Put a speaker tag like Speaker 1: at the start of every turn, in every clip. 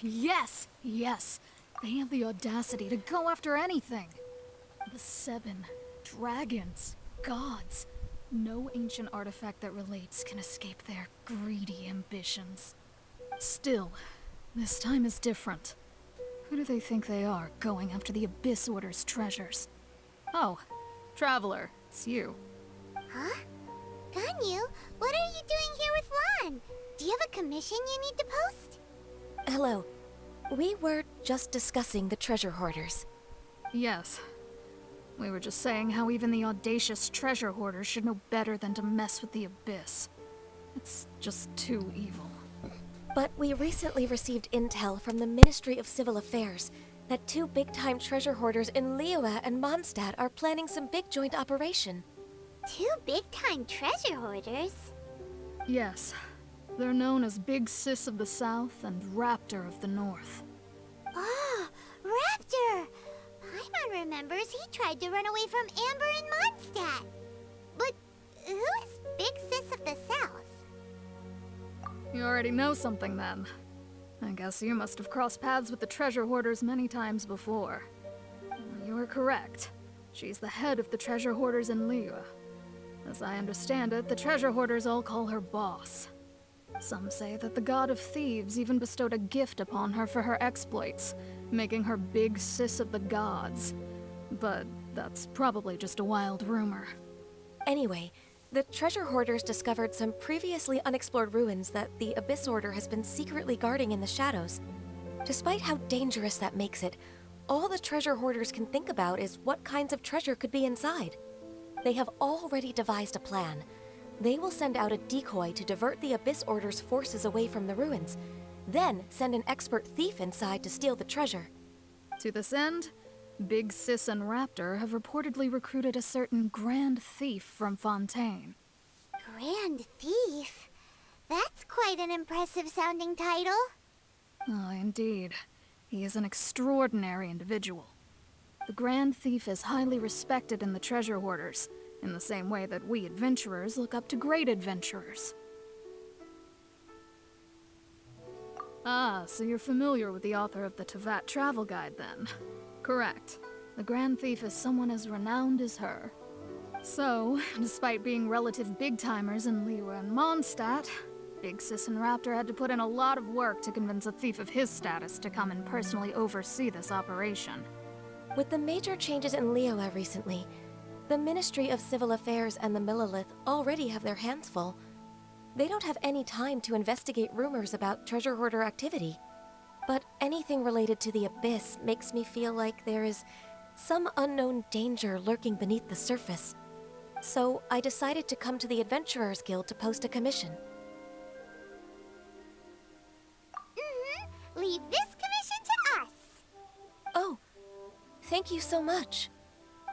Speaker 1: Yes! Yes! They have the audacity to go after anything! The 7 dragons, gods. No ancient artifact that relates can escape their greedy ambitions. Still, this time is different. Who do they think they are, going after the Abyss Order's treasures? Oh, Traveler, it's you.
Speaker 2: Huh? Ganyu, what are you doing here with Lan? Do you have a commission you need to post?
Speaker 3: Hello. We were just discussing the treasure hoarders.
Speaker 1: Yes. We were just saying how even the audacious treasure hoarders should know better than to mess with the Abyss. It's just too evil.
Speaker 3: But we recently received intel from the Ministry of Civil Affairs that 2 big-time treasure hoarders in Liyue and Mondstadt are planning some big joint operation.
Speaker 2: 2 big-time treasure hoarders?
Speaker 1: Yes. They're known as Big Sis of the South and Raptor of the North.
Speaker 2: Oh, Raptor! Paimon remembers he tried to run away from Amber in Mondstadt. But who is Big Sis of the South?
Speaker 1: You already know something then. I guess you must have crossed paths with the treasure hoarders many times before. You are correct. She's the head of the treasure hoarders in Liyue. As I understand it, the treasure hoarders all call her boss. Some say that the god of thieves even bestowed a gift upon her for her exploits, making her Big Sis of the gods. But that's probably just a wild rumor.
Speaker 3: Anyway, the treasure hoarders discovered some previously unexplored ruins that the Abyss Order has been secretly guarding in the shadows. Despite how dangerous that makes it, all the treasure hoarders can think about is what kinds of treasure could be inside. They have already devised a plan. They will send out a decoy to divert the Abyss Order's forces away from the ruins, then send an expert thief inside to steal the treasure.
Speaker 1: To this end, Big Sis and Raptor have reportedly recruited a certain Grand Thief from Fontaine.
Speaker 2: Grand Thief? That's quite an impressive sounding title.
Speaker 1: Oh, indeed. He is an extraordinary individual. The Grand Thief is highly respected in the treasure hoarders, in the same way that we adventurers look up to great adventurers. Ah, so you're familiar with the author of the Tevat Travel Guide, then? Correct. The Grand Thief is someone as renowned as her. So, despite being relative big-timers in Liyue and Mondstadt, Big Sis and Raptor had to put in a lot of work to convince a thief of his status to come and personally oversee this operation.
Speaker 3: With the major changes in Liyue recently, the Ministry of Civil Affairs and the Millelith already have their hands full. They don't have any time to investigate rumors about treasure hoarder activity. But anything related to the Abyss makes me feel like there is some unknown danger lurking beneath the surface. So I decided to come to the Adventurers Guild to post a commission.
Speaker 2: Leave this commission to us.
Speaker 3: Oh, thank you so much.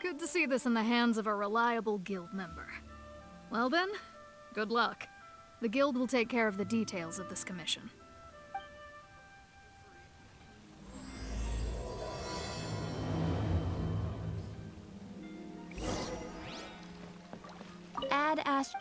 Speaker 1: Good to see this in the hands of a reliable guild member. Well then, good luck. The guild will take care of the details of this commission.
Speaker 4: Add Ast...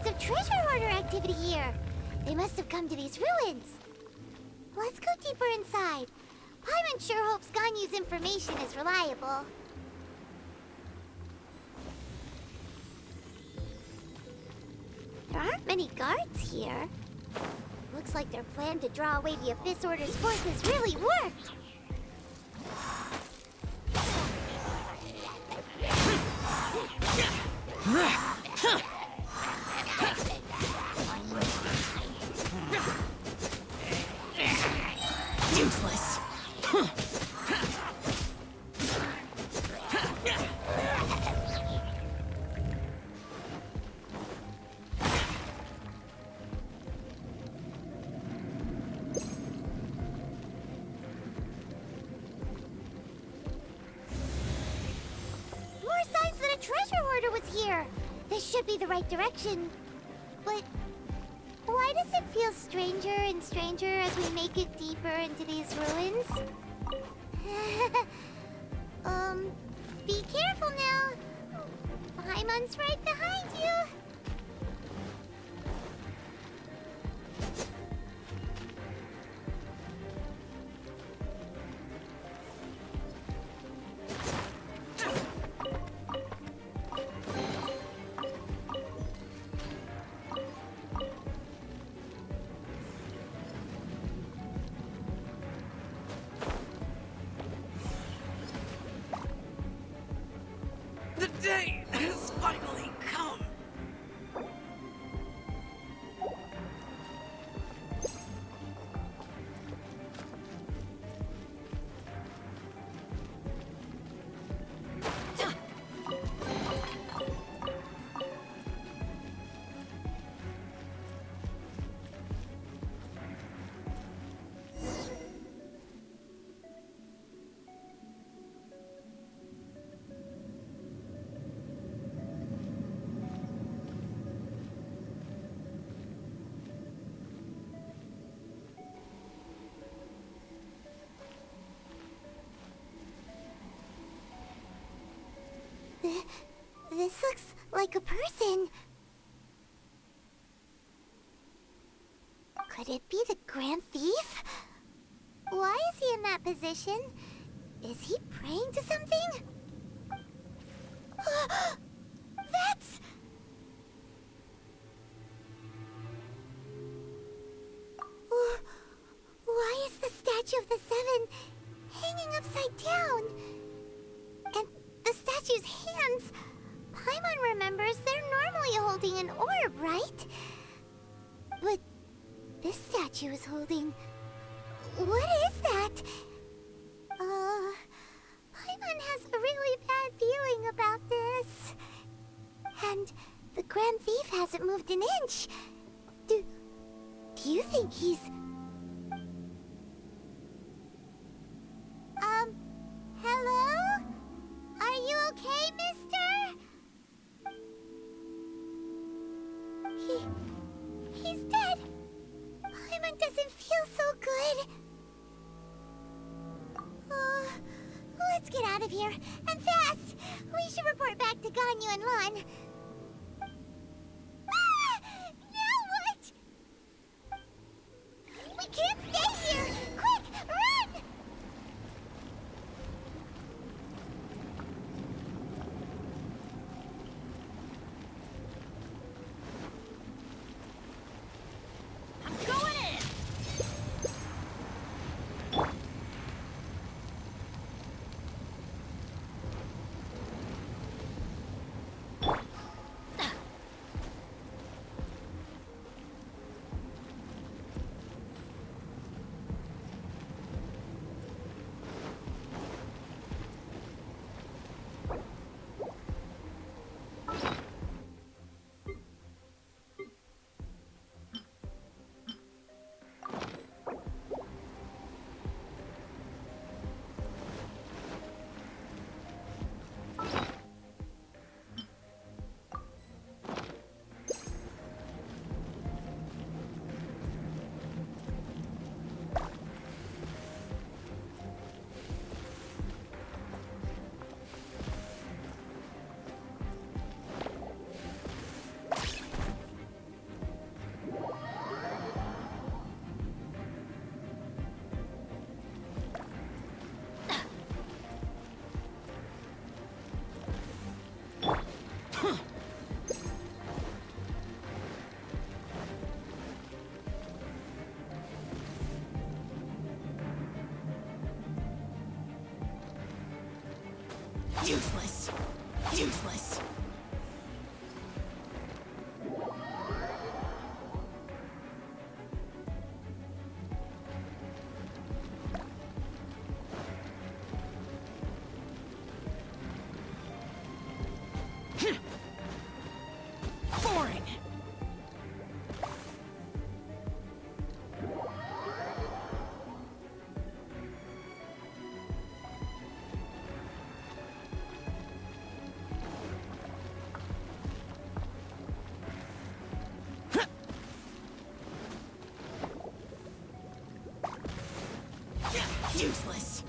Speaker 2: signs of treasure hoarder activity here. They must have come to these ruins. Let's go deeper inside. Paimon sure hopes Ganyu's information is reliable. There aren't many guards here. Looks like their plan to draw away the Abyss Order's forces really worked.
Speaker 4: Useless.
Speaker 2: More signs that a treasure hoarder was here. This should be the right direction. But why does it feel stranger and stranger as we make it deeper into these ruins? Be careful now. Paimon's right behind you.
Speaker 4: The day has finally come.
Speaker 2: This looks like a person. Could it be the Grand Thief? Why is he in that position? Is he praying to something? That's... Why is the statue of the Seven hanging upside down? And the statue's hands... Paimon remembers they're normally holding an orb, right? But this statue is holding... What is that? Paimon has a really bad feeling about this. And the Grand Thief hasn't moved an inch. Do you think he's... Hello? Are you okay, mister? He's dead. Paimon doesn't feel so good. Let's get out of here, and fast! We should report back to Ganyu and Lon. Now what? We can't stay here! Quick, run!
Speaker 4: I'm going in. Useless.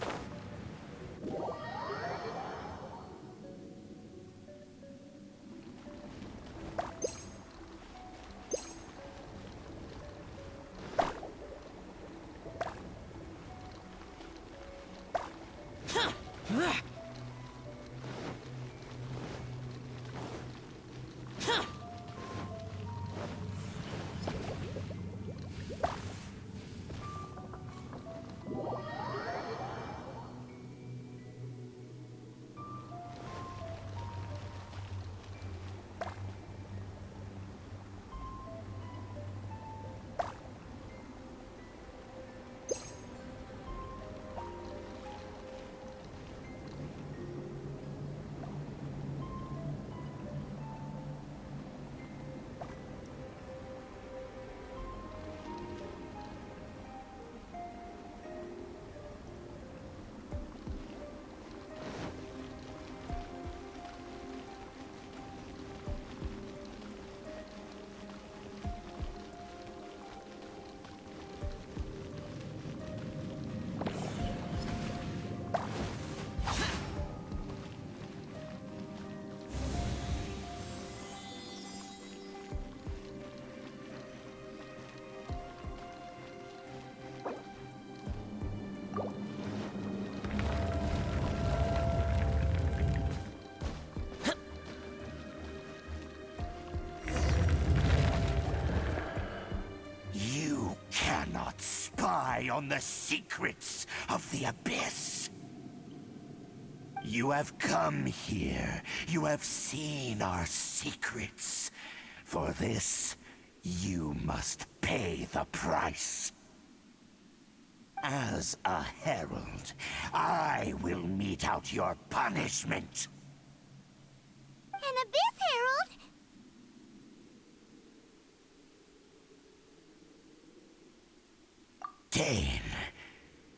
Speaker 5: On the secrets of the Abyss. You have come here. You have seen our secrets. For this, you must pay the price. As a herald, I will mete out your punishment.
Speaker 2: An Abyss Herald?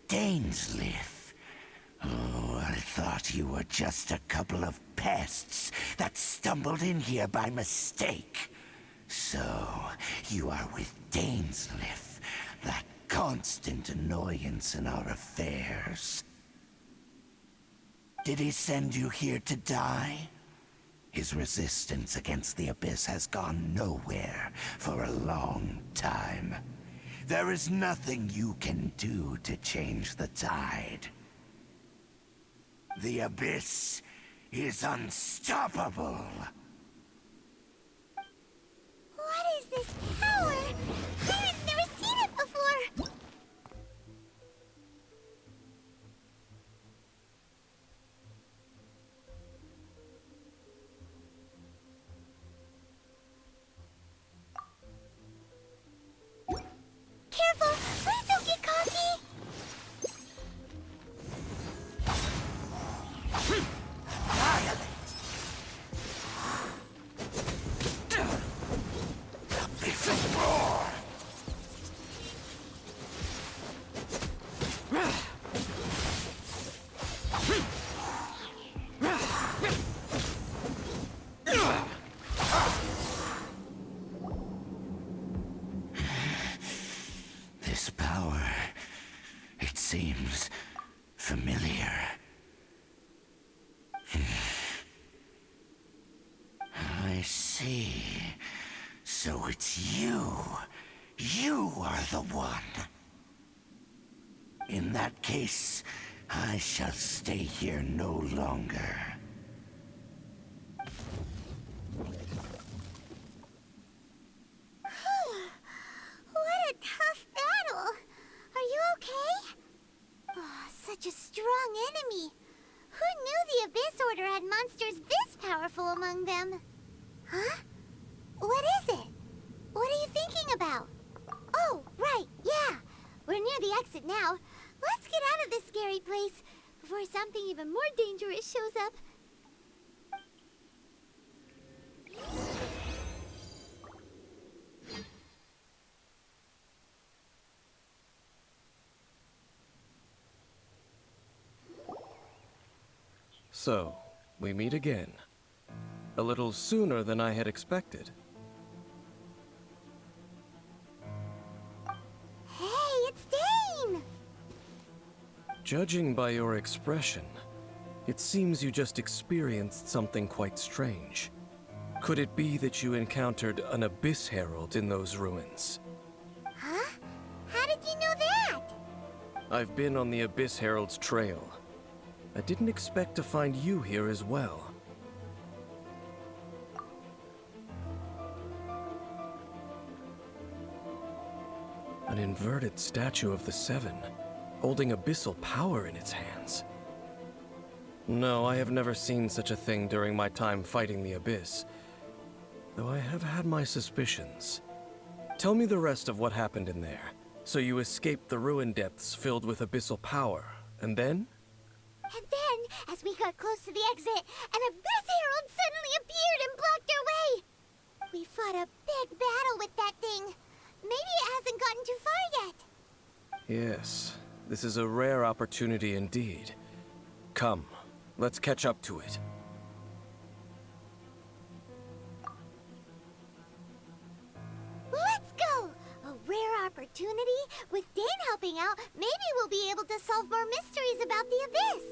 Speaker 5: Dainsleif. Oh, I thought you were just a couple of pests that stumbled in here by mistake. So, you are with Dainsleif, that constant annoyance in our affairs. Did he send you here to die? His resistance against the Abyss has gone nowhere for a long time. There is nothing you can do to change the tide. The Abyss is unstoppable.
Speaker 2: What is this power? Pirate's never seen it before! Careful! Please don't get cocky!
Speaker 5: This power, it seems familiar. I see. So it's you. You are the one. In that case, I shall stay here no longer.
Speaker 2: What a tough battle! Are you okay? Oh, such a strong enemy. Who knew the Abyss Order had monsters this powerful among them? Huh? What is it? What are you thinking about? Oh, right, yeah. We're near the exit now. Let's get out of this scary place before something even more dangerous shows up.
Speaker 6: So, we meet again. A little sooner than I had expected.
Speaker 2: Hey, it's Dane!
Speaker 6: Judging by your expression, it seems you just experienced something quite strange. Could it be that you encountered an Abyss Herald in those ruins?
Speaker 2: Huh? How did you know that?
Speaker 6: I've been on the Abyss Herald's trail. I didn't expect to find you here as well. An inverted statue of the Seven, holding abyssal power in its hands. No, I have never seen such a thing during my time fighting the Abyss, though I have had my suspicions. Tell me the rest of what happened in there. So you escaped the ruin depths filled with abyssal power, and then?
Speaker 2: And then, as we got close to the exit, an Abyss Herald suddenly appeared and blocked our way! We fought a big battle with that thing. Maybe it hasn't gotten too far yet.
Speaker 6: Yes, this is a rare opportunity indeed. Come, let's catch up to it.
Speaker 2: Let's go! A rare opportunity? With Dane helping out, maybe we'll be able to solve more mysteries about the Abyss.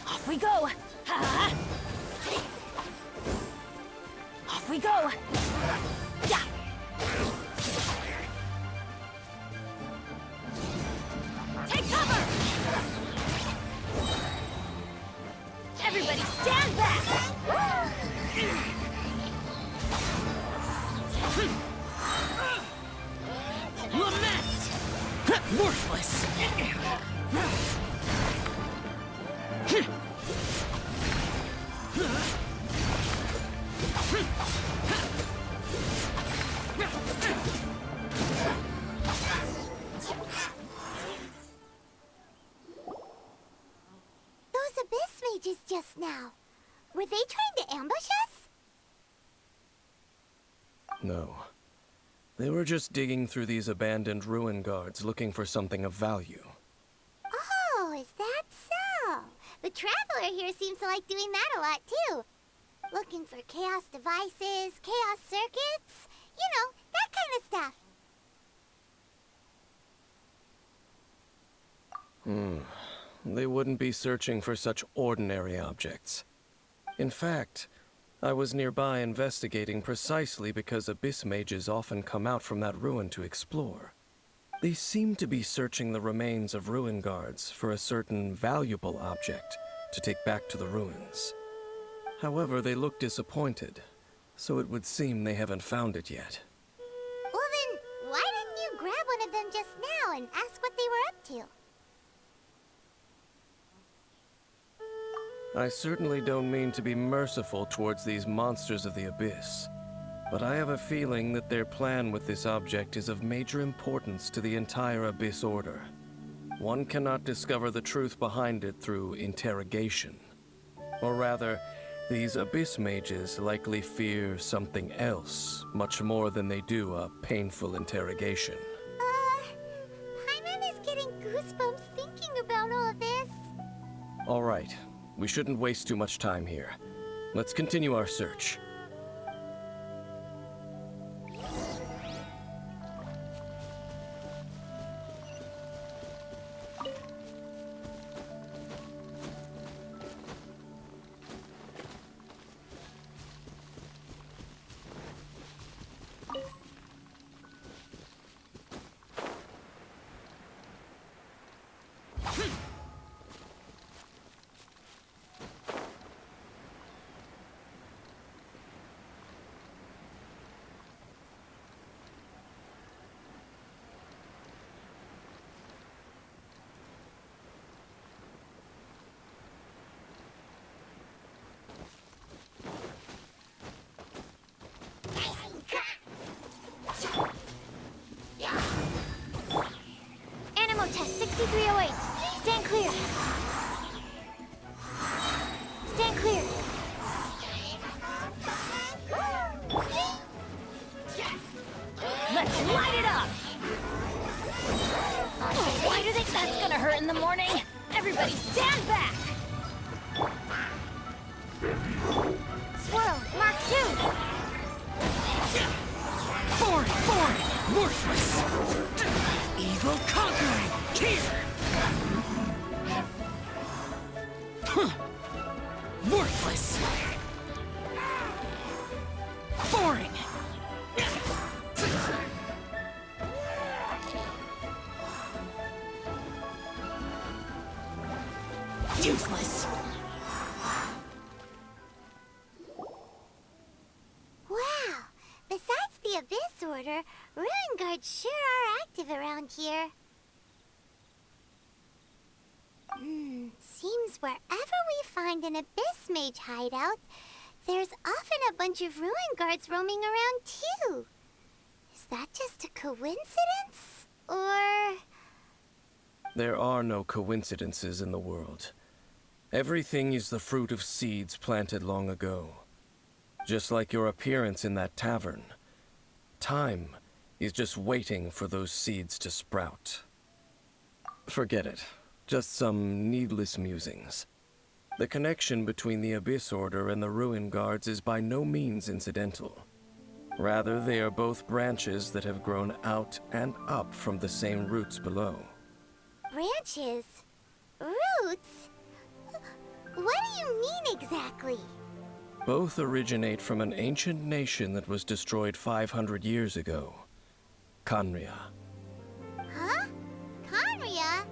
Speaker 4: Off we go! Ha! Off we go! Yeah! Take cover! Everybody stand back! Lament! Worthless!
Speaker 2: Those Abyss mages just now. Were they trying to ambush us?
Speaker 6: No. They were just digging through these abandoned ruin guards looking for something of value.
Speaker 2: Oh, is that so? The Traveler here seems to like doing that a lot, too. Looking for chaos devices, chaos circuits, you know, that kind of stuff.
Speaker 6: They wouldn't be searching for such ordinary objects. In fact, I was nearby investigating precisely because Abyss mages often come out from that ruin to explore. They seem to be searching the remains of ruin guards for a certain valuable object to take back to the ruins. However, they look disappointed, so it would seem they haven't found it yet.
Speaker 2: Well then, why didn't you grab one of them just now and ask what they were up to?
Speaker 6: I certainly don't mean to be merciful towards these monsters of the Abyss, but I have a feeling that their plan with this object is of major importance to the entire Abyss Order. One cannot discover the truth behind it through interrogation. Or rather, these Abyss mages likely fear something else, much more than they do a painful interrogation.
Speaker 2: Paimon is getting goosebumps thinking about all of this.
Speaker 6: All right, we shouldn't waste too much time here. Let's continue our search.
Speaker 2: 6308. Stand clear. Stand clear.
Speaker 4: Let's light it up! Why do they think that's gonna hurt in the morning? Everybody stand back!
Speaker 2: Swirl, Mark 2.
Speaker 4: Foreign! Worthless! Evil conquering! Here! Worthless! Foreign! Useless!
Speaker 2: Wow! Besides the Abyss Order, Ruin Guards sure are active around here. Seems wherever we find an Abyss Mage hideout, there's often a bunch of Ruin Guards roaming around too. Is that just a coincidence? Or...
Speaker 6: There are no coincidences in the world. Everything is the fruit of seeds planted long ago. Just like your appearance in that tavern. Time is just waiting for those seeds to sprout. Forget it. Just some needless musings. The connection between the Abyss Order and the Ruin Guards is by no means incidental. Rather, they are both branches that have grown out and up from the same roots below.
Speaker 2: branches? Roots? What do you mean exactly?
Speaker 6: Both originate from an ancient nation that was destroyed 500 years ago. Khaenri'ah.
Speaker 2: Huh? Khaenri'ah?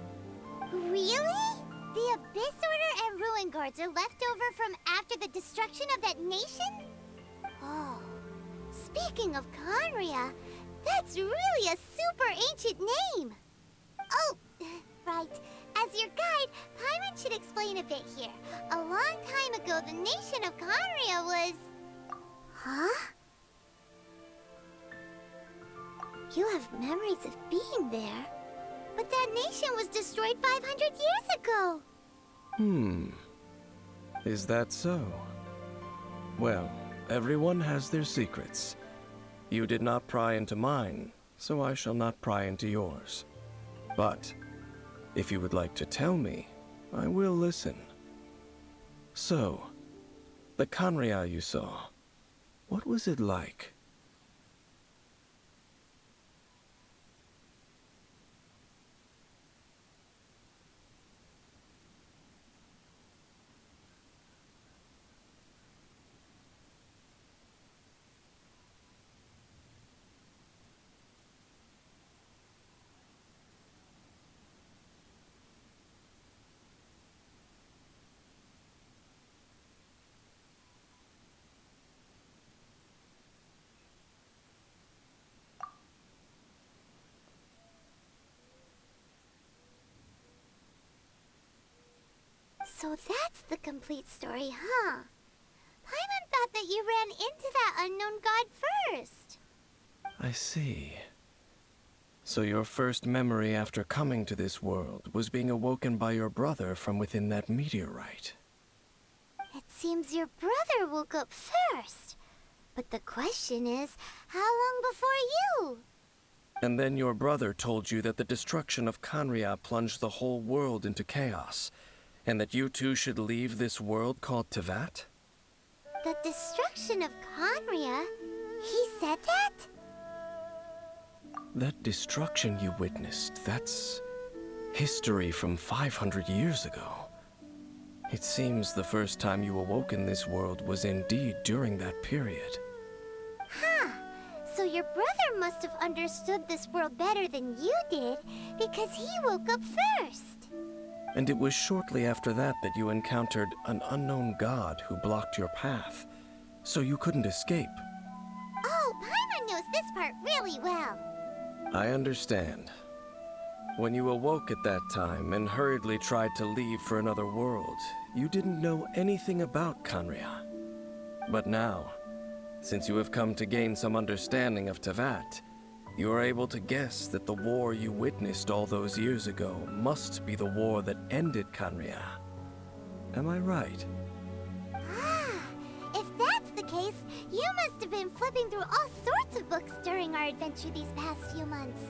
Speaker 2: Really? The Abyss Order and Ruin Guards are left over from after the destruction of that nation? Oh. Speaking of Khaenri'ah, that's really a super ancient name. Oh, right. As your guide, Paimon should explain a bit here. A long time ago, the nation of Khaenri'ah was... Huh? You have memories of being there. But that nation was destroyed 500 years ago.
Speaker 6: Is that so? Well, everyone has their secrets. You did not pry into mine, so I shall not pry into yours. But, if you would like to tell me, I will listen. So, the Khaenri'ah you saw, what was it like?
Speaker 2: So that's the complete story, huh? Paimon thought that you ran into that unknown god first.
Speaker 6: I see. So your first memory after coming to this world was being awoken by your brother from within that meteorite.
Speaker 2: It seems your brother woke up first. But the question is, how long before you?
Speaker 6: And then your brother told you that the destruction of Khaenri'ah plunged the whole world into chaos, and that you two should leave this world called Teyvat?
Speaker 2: The destruction of Khaenri'ah? He said that?
Speaker 6: That destruction you witnessed, that's history from 500 years ago. It seems the first time you awoke in this world was indeed during that period.
Speaker 2: Huh. So your brother must have understood this world better than you did, because he woke up first.
Speaker 6: And it was shortly after that that you encountered an unknown god who blocked your path, so you couldn't escape.
Speaker 2: Oh, Paimon knows this part really well.
Speaker 6: I understand. When you awoke at that time and hurriedly tried to leave for another world, you didn't know anything about Khaenri'ah. But now, since you have come to gain some understanding of Teyvat, You are able to guess that the war you witnessed all those years ago must be the war that ended Khaenri'ah. Am I right?
Speaker 2: Ah, if that's the case, you must have been flipping through all sorts of books during our adventure these past few months.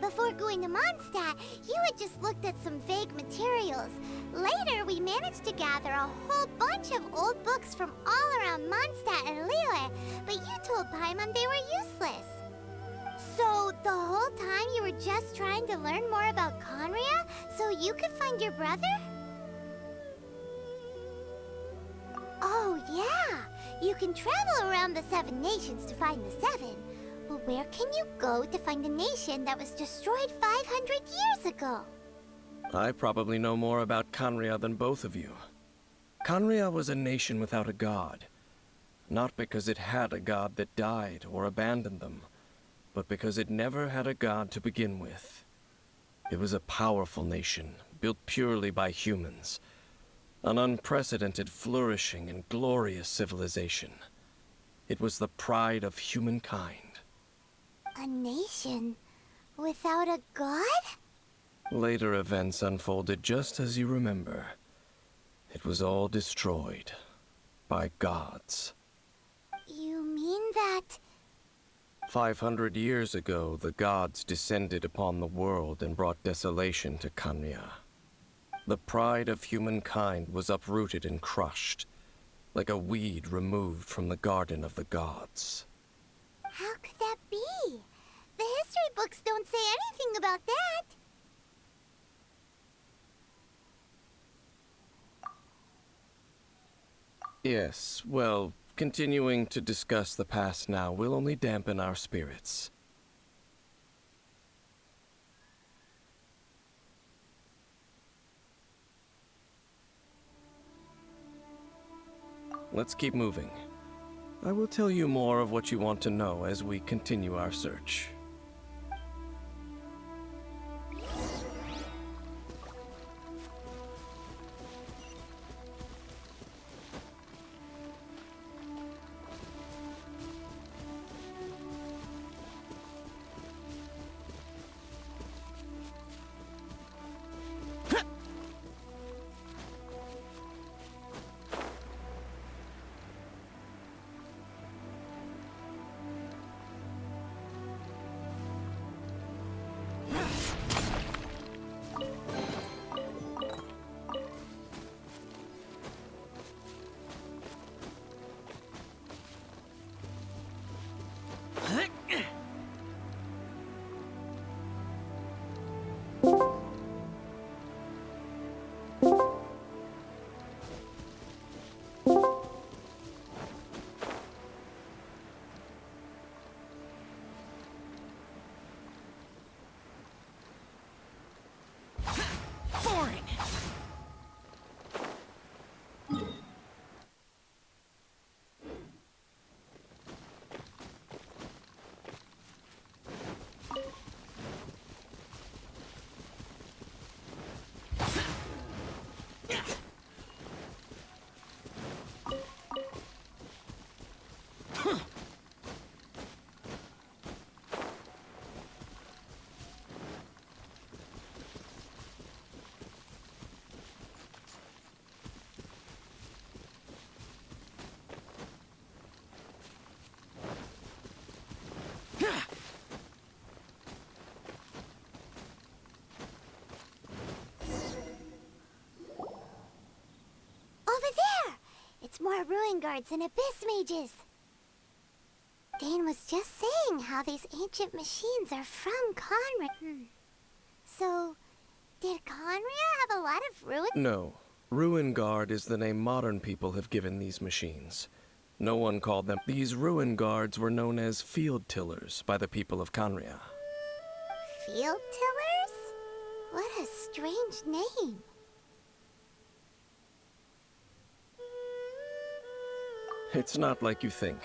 Speaker 2: Before going to Mondstadt, you had just looked at some vague materials. Later, we managed to gather a whole bunch of old books from all around Mondstadt and Liyue, but you told Paimon they were useless. So, the whole time you were just trying to learn more about Khaenri'ah so you could find your brother? Oh, yeah! You can travel around the 7 nations to find the 7. But where can you go to find a nation that was destroyed 500 years ago?
Speaker 6: I probably know more about Khaenri'ah than both of you. Khaenri'ah was a nation without a god. Not because it had a god that died or abandoned them, but because it never had a god to begin with. It was a powerful nation, built purely by humans. An unprecedented, flourishing, and glorious civilization. It was the pride of humankind.
Speaker 2: A nation without a god?
Speaker 6: Later events unfolded just as you remember. It was all destroyed by gods.
Speaker 2: You mean that...
Speaker 6: 500 years ago, the gods descended upon the world and brought desolation to Khaenri'ah. The pride of humankind was uprooted and crushed, like a weed removed from the garden of the gods.
Speaker 2: How could that be? The history books don't say anything about that.
Speaker 6: Yes, well, continuing to discuss the past now will only dampen our spirits. Let's keep moving. I will tell you more of what you want to know as we continue our search.
Speaker 2: It's more ruin guards and abyss mages. Dane was just saying how these ancient machines are from Khaenri'ah. So, did Khaenri'ah have a lot of ruin?
Speaker 6: No. Ruin Guard is the name modern people have given these machines. No one called them. These ruin guards were known as field tillers by the people of Khaenri'ah.
Speaker 2: Field tillers? What a strange name.
Speaker 6: It's not like you think.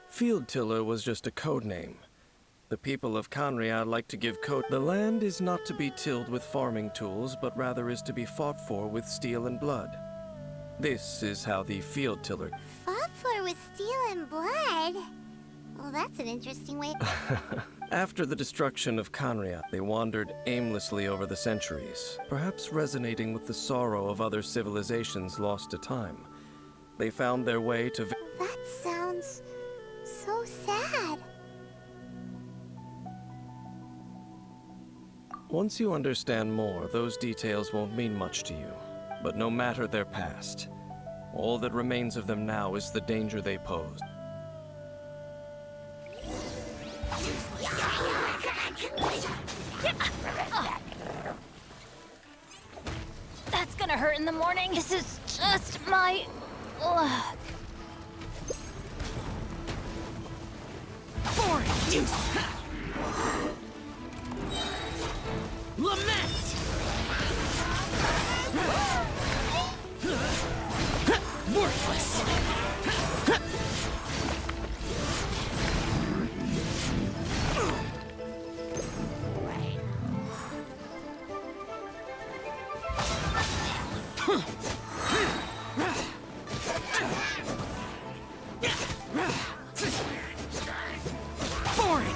Speaker 6: Field tiller was just a code name. The people of Khaenri'ah like to give code. The land is not to be tilled with farming tools, but rather is to be fought for with steel and blood. This is how the field tiller...
Speaker 2: Fought for with steel and blood? Well, that's an interesting way...
Speaker 6: After the destruction of Kanria, they wandered aimlessly over the centuries, perhaps resonating with the sorrow of other civilizations lost to time. They found their way to...
Speaker 2: That sounds so sad.
Speaker 6: Once you understand more, those details won't mean much to you. But no matter their past, all that remains of them now is the danger they pose.
Speaker 4: That's gonna hurt in the morning. This is just my luck.
Speaker 7: Lament! Worthless! Boring!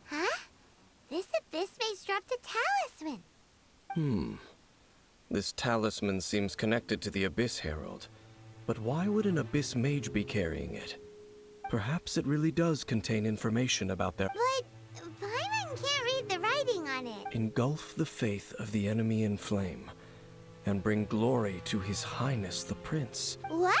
Speaker 2: Huh? This abyss mage dropped a talisman.
Speaker 6: This talisman seems connected to the Abyss Herald. But why would an Abyss Mage be carrying it? Perhaps it really does contain information about their...
Speaker 2: But Paimon can't read the writing on it.
Speaker 6: Engulf the faith of the enemy in flame, and bring glory to His Highness the Prince.
Speaker 2: What?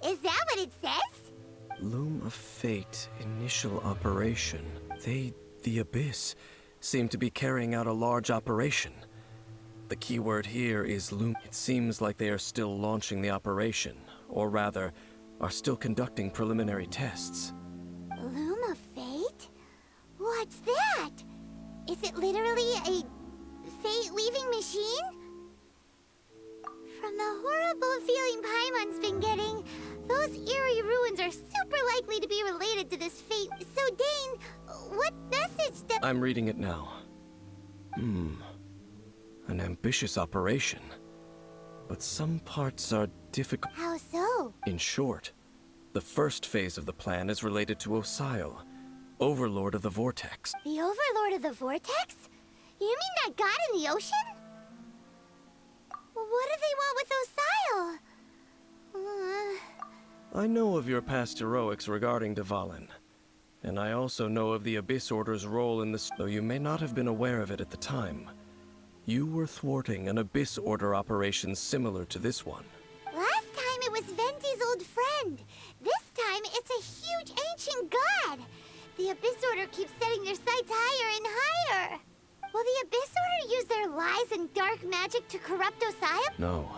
Speaker 2: Is that what it says?
Speaker 6: Loom of Fate, initial operation. They, the Abyss, seem to be carrying out a large operation. The keyword here is loom. It seems like they are still launching the operation, or rather, are still conducting preliminary tests.
Speaker 2: Loom of Fate? What's that? Is it literally a fate-leaving machine? From the horrible feeling Paimon's been getting, those eerie ruins are super likely to be related to this fate. So Dane, what message does...
Speaker 6: I'm reading it now. An ambitious operation. But some parts are difficult.
Speaker 2: How so?
Speaker 6: In short, the first phase of the plan is related to Osile, Overlord of the Vortex.
Speaker 2: The Overlord of the Vortex? You mean that god in the ocean? What do they want with Osile?
Speaker 6: I know of your past heroics regarding Dvalin, and I also know of the Abyss Order's role in this, though you may not have been aware of it at the time. You were thwarting an Abyss Order operation similar to this one.
Speaker 2: Last time it was Venti's old friend. This time it's a huge ancient god. The Abyss Order keeps setting their sights higher and higher. Will the Abyss Order use their lies and dark magic to corrupt Osile?
Speaker 6: No.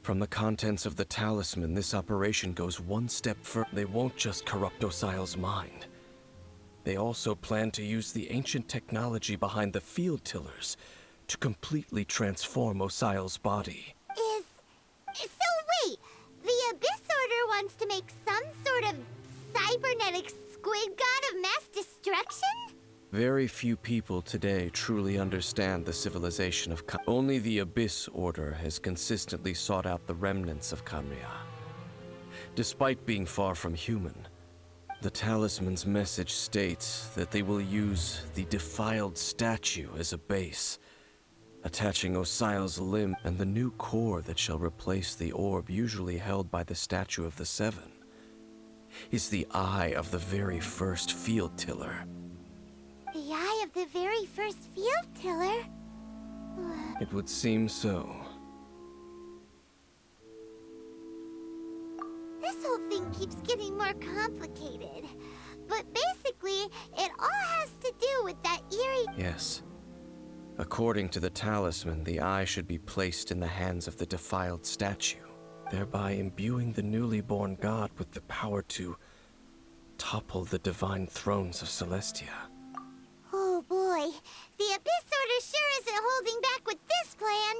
Speaker 6: From the contents of the talisman, this operation goes one step further. They won't just corrupt Osile's mind. They also plan to use the ancient technology behind the field tillers to completely transform Osile's body.
Speaker 2: So wait, the Abyss Order wants to make some sort of cybernetic squid god of mass destruction?
Speaker 6: Very few people today truly understand the civilization of Only the Abyss Order has consistently sought out the remnants of Kanria. Despite being far from human, the talisman's message states that they will use the defiled statue as a base, attaching Osile's limb and the new core that shall replace the orb usually held by the Statue of the Seven is the eye of the very first field tiller.
Speaker 2: The eye of the very first field tiller?
Speaker 6: It would seem so.
Speaker 2: This whole thing keeps getting more complicated. But basically, it all has to do with that eerie...
Speaker 6: Yes. According to the talisman, the eye should be placed in the hands of the defiled statue, thereby imbuing the newly born god with the power to topple the divine thrones of Celestia.
Speaker 2: Oh boy, the Abyss Order sure isn't holding back with this plan.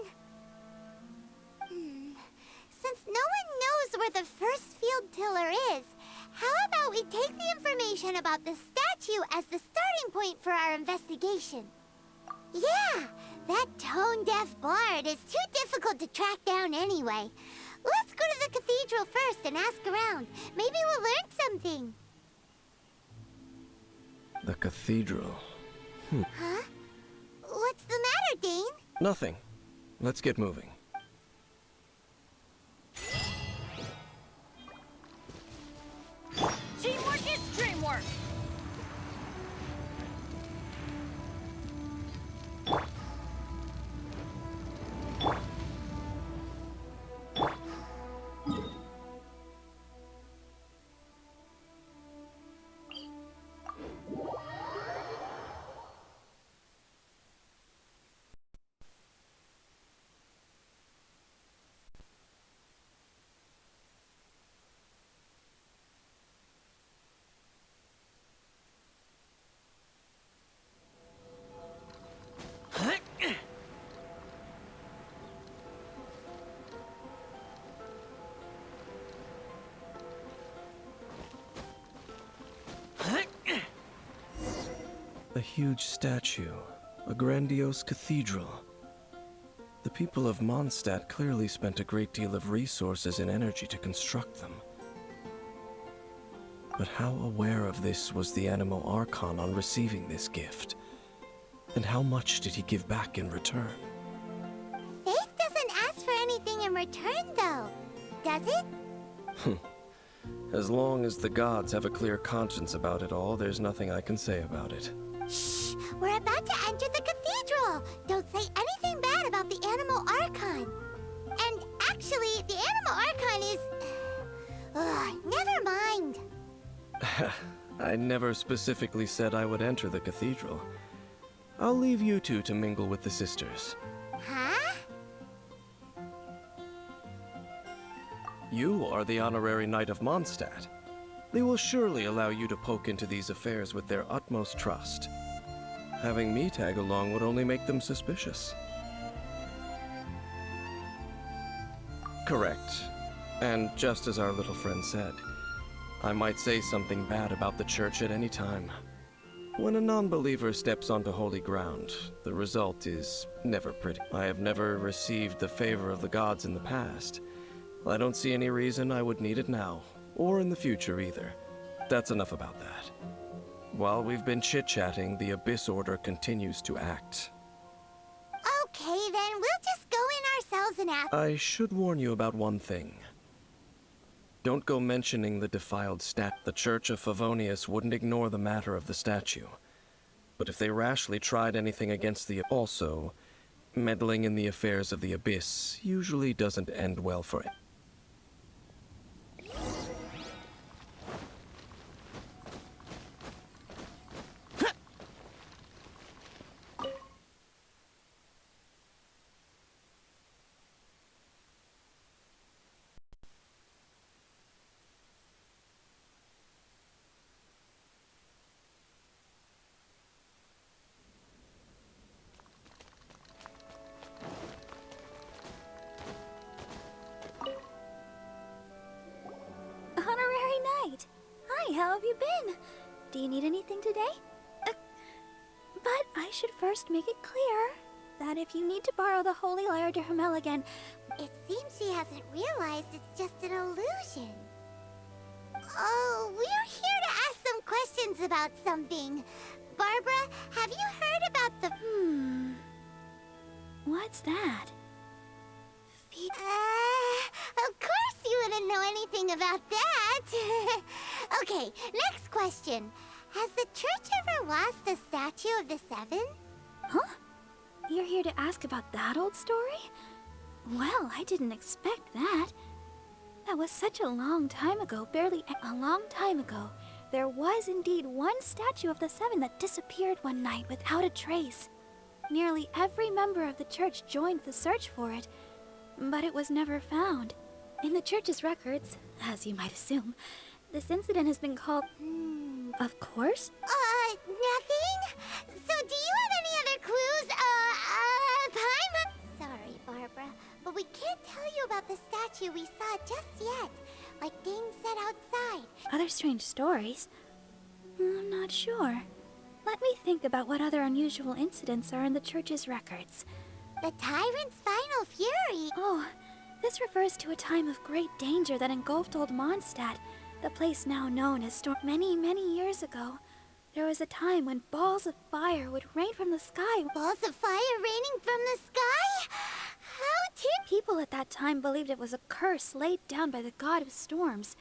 Speaker 2: Since no one knows where the first field tiller is, how about we take the information about the statue as the starting point for our investigation? Yeah, that tone-deaf bard is too difficult to track down anyway. Let's go to the cathedral first and ask around. Maybe we'll learn something.
Speaker 6: The cathedral.
Speaker 2: Huh? What's the matter, Dane?
Speaker 6: Nothing. Let's get moving.
Speaker 4: Teamwork is dreamwork!
Speaker 6: A huge statue, a grandiose cathedral. The people of Mondstadt clearly spent a great deal of resources and energy to construct them. But how aware of this was the Animo Archon on receiving this gift? And how much did he give back in return?
Speaker 2: Faith doesn't ask for anything in return, though. Does it?
Speaker 6: As long as the gods have a clear conscience about it all, there's nothing I can say about it.
Speaker 2: Shh! We're about to enter the cathedral! Don't say anything bad about the Animo Archon. And actually, the Animo Archon is... never mind.
Speaker 6: I never specifically said I would enter the cathedral. I'll leave you two to mingle with the sisters.
Speaker 2: Huh?
Speaker 6: You are the honorary knight of Mondstadt. They will surely allow you to poke into these affairs with their utmost trust. Having me tag along would only make them suspicious. Correct. And just as our little friend said, I might say something bad about the church at any time. When a non-believer steps onto holy ground, the result is never pretty. I have never received the favor of the gods in the past. I don't see any reason I would need it now, or in the future either. That's enough about that. While we've been chit-chatting, the Abyss Order continues to act.
Speaker 2: Okay, then we'll just go in ourselves and ask.
Speaker 6: I should warn you about one thing. Don't go mentioning the defiled The Church of Favonius wouldn't ignore the matter of the statue. But if they rashly tried anything against the... Also, meddling in the affairs of the Abyss usually doesn't end well for it.
Speaker 8: How have you been? Do you need anything today? But I should first make it clear that if you need to borrow the Holy Lyre to Hermel again...
Speaker 2: It seems she hasn't realized it's just an illusion. Oh, we're here to ask some questions about something. Barbara, have you heard about the...
Speaker 8: What's that?
Speaker 2: Of course you wouldn't know anything about that. Okay, next question. Has the church ever lost a statue of the Seven?
Speaker 8: Huh? You're here to ask about that old story? Well, I didn't expect that. That was such a long time ago, barely a long time ago. There was indeed one statue of the Seven that disappeared one night without a trace. Nearly every member of the church joined the search for it, but it was never found. In the church's records, as you might assume, this incident has been called... Of course?
Speaker 2: Nothing? So do you have any other clues? Paimon? Sorry, Barbara, but we can't tell you about the statue we saw just yet. Like Dane said outside.
Speaker 8: Other strange stories? I'm not sure. Let me think about what other unusual incidents are in the church's records.
Speaker 2: The Tyrant's final fury.
Speaker 8: Oh, This refers to a time of great danger that engulfed old Mondstadt, the place now known as Storm. Many, many years ago, there was a time when balls of fire would rain from the sky.
Speaker 2: Balls of fire raining from the sky? How did...
Speaker 8: People at that time believed it was a curse laid down by the god of storms,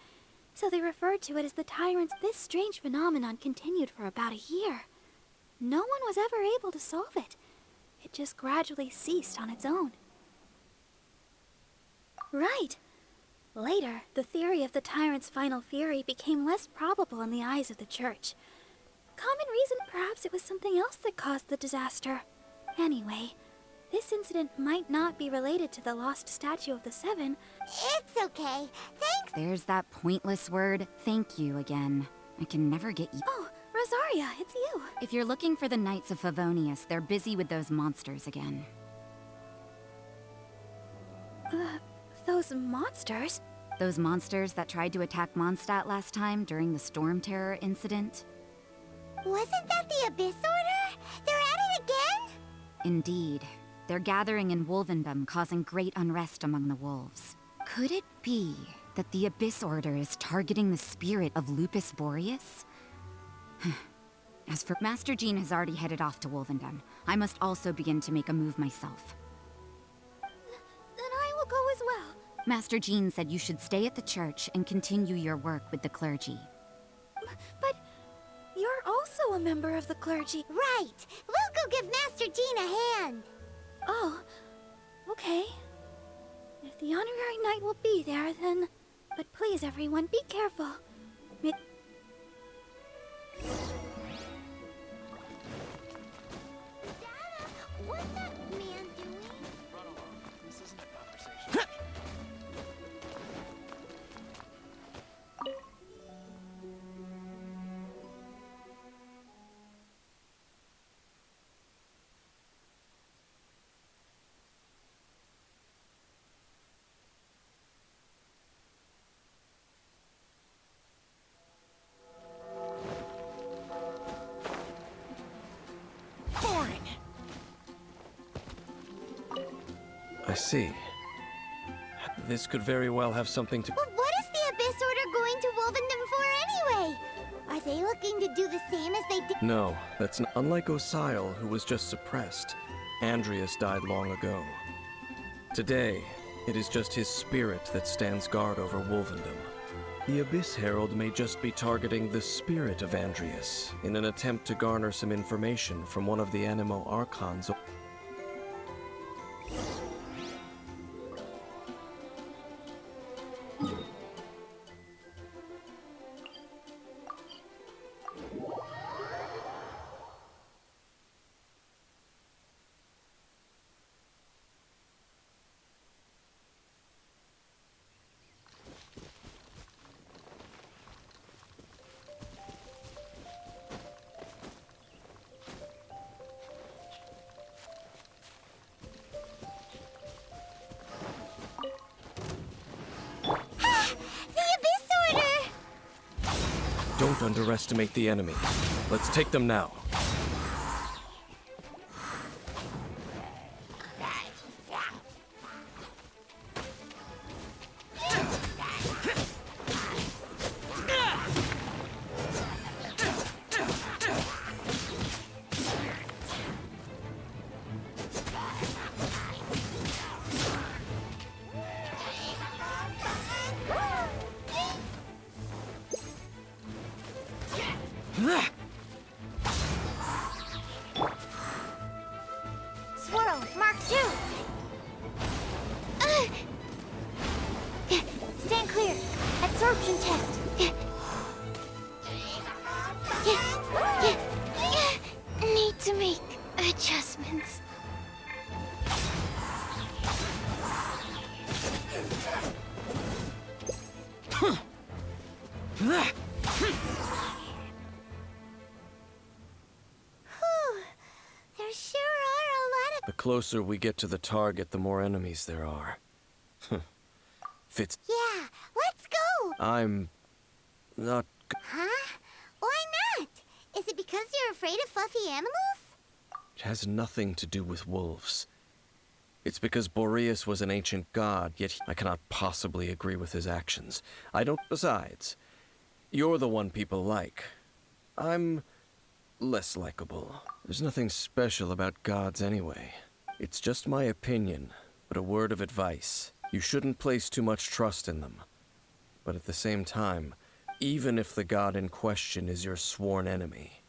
Speaker 8: so they referred to it as the tyrants. This strange phenomenon continued for about a year. No one was ever able to solve it. It just gradually ceased on its own. Right. Later, the theory of the tyrant's final fury became less probable in the eyes of the church. Common reason, perhaps it was something else that caused the disaster. Anyway, this incident might not be related to the lost statue of the Seven.
Speaker 2: It's okay. Thanks.
Speaker 9: There's that pointless word, thank you, again. I can never get you.
Speaker 8: Oh, Rosaria, it's you.
Speaker 9: If you're looking for the Knights of Favonius, they're busy with those monsters again.
Speaker 8: Those monsters?
Speaker 9: Those monsters that tried to attack Mondstadt last time during the Storm Terror incident?
Speaker 2: Wasn't that the Abyss Order? They're at it again?
Speaker 9: Indeed. They're gathering in Wolvendom, causing great unrest among the wolves. Could it be that the Abyss Order is targeting the spirit of Lupus Boreas? As for Master Jean has already headed off to Wolvendom. I must also begin to make a move myself.
Speaker 8: Then I will go as well.
Speaker 9: Master Jean said you should stay at the church and continue your work with the clergy.
Speaker 8: But you're also a member of the clergy.
Speaker 2: Right. We'll go give Master Jean a hand.
Speaker 8: Oh, okay. If the honorary knight will be there, then... But please, everyone, be careful.
Speaker 2: Dada, what's that man doing?
Speaker 10: Run along. This isn't a conversation.
Speaker 7: Boring!
Speaker 6: I see. This could very well have something to...
Speaker 2: But what is the Abyss Order going to Wolvendom for anyway? Are they looking to do the same as they did?
Speaker 6: No, that's not... Unlike Osile, who was just suppressed, Andreas died long ago. Today, it is just his spirit that stands guard over Wolvendom. The Abyss Herald may just be targeting the spirit of Andreas in an attempt to garner some information from one of the Animo Archons. Don't underestimate the enemy. Let's take them now.
Speaker 2: Swirl, Mark 2! Stand clear. Absorption test. Need to make adjustments. There sure are a lot of...
Speaker 6: The closer we get to the target, the more enemies there are. Fitz.
Speaker 2: Yeah, let's go!
Speaker 6: I'm... not...
Speaker 2: Huh? Why not? Is it because you're afraid of fluffy animals?
Speaker 6: It has nothing to do with wolves. It's because Boreas was an ancient god, yet I cannot possibly agree with his actions. I don't. Besides, you're the one people like. I'm less likable. There's nothing special about gods anyway. It's just my opinion, but a word of advice. You shouldn't place too much trust in them. But at the same time, even if the god in question is your sworn enemy.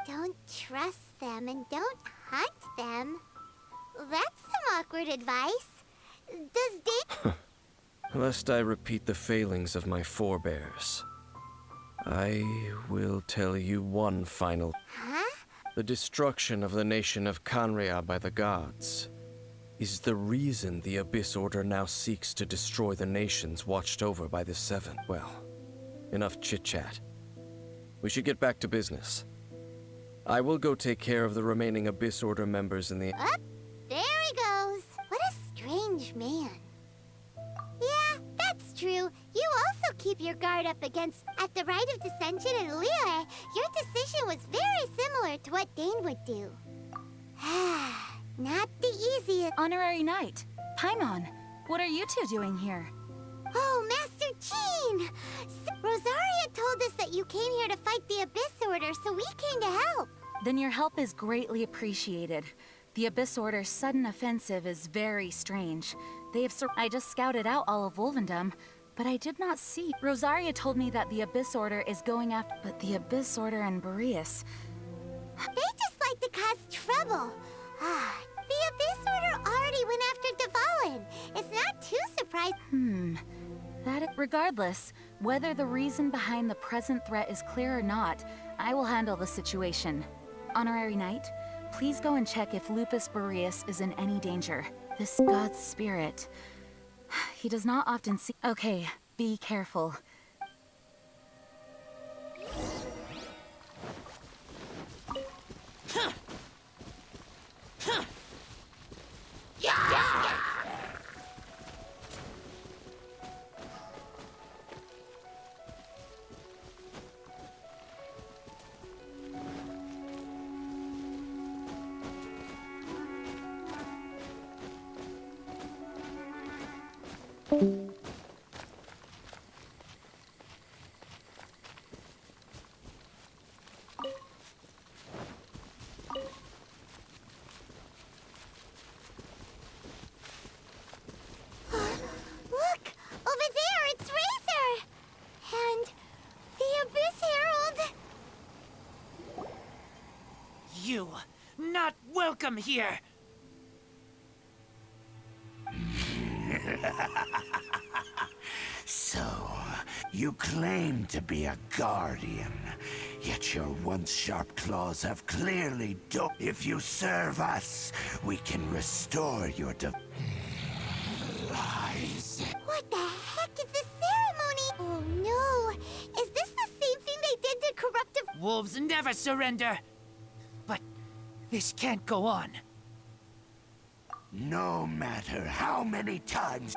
Speaker 2: Don't trust them and don't hunt them. That's some awkward advice. Does Dane...
Speaker 6: Lest I repeat the failings of my forebears, I will tell you one final...
Speaker 2: Huh?
Speaker 6: The destruction of the nation of Kanria by the gods is the reason the Abyss Order now seeks to destroy the nations watched over by the Seven. Well, enough chit-chat. We should get back to business. I will go take care of the remaining Abyss Order members in the...
Speaker 2: Up, there he goes. What a strange man. Yeah, that's true. You also keep your guard up against... At the rite of dissension in Liyue, your decision was very similar to what Dane would do. Not the easiest...
Speaker 9: Honorary Knight, Paimon, what are you two doing here?
Speaker 2: Oh, Master Jean! Rosaria told us that you came here to fight the Abyss Order, so we came to help.
Speaker 9: Then your help is greatly appreciated. The Abyss Order's sudden offensive is very strange. I just scouted out all of Wolvendom, but I did not see... Rosaria told me that the Abyss Order is going after... But the Abyss Order and Boreas...
Speaker 2: They just like to cause trouble. The Abyss Order already went after Dvalin. It's not too surprising.
Speaker 9: Regardless, whether the reason behind the present threat is clear or not, I will handle the situation. Honorary Knight, please go and check if Lupus Boreas is in any danger. This god's spirit... He does not often see... Okay, be careful.
Speaker 7: You, not welcome here!
Speaker 5: So, you claim to be a guardian, yet your once sharp claws have clearly If you serve us, we can restore your lies.
Speaker 2: What the heck is this ceremony? Oh no! Is this the same thing they did to corruptive...
Speaker 7: Wolves never surrender! But this can't go on.
Speaker 5: No matter how many times...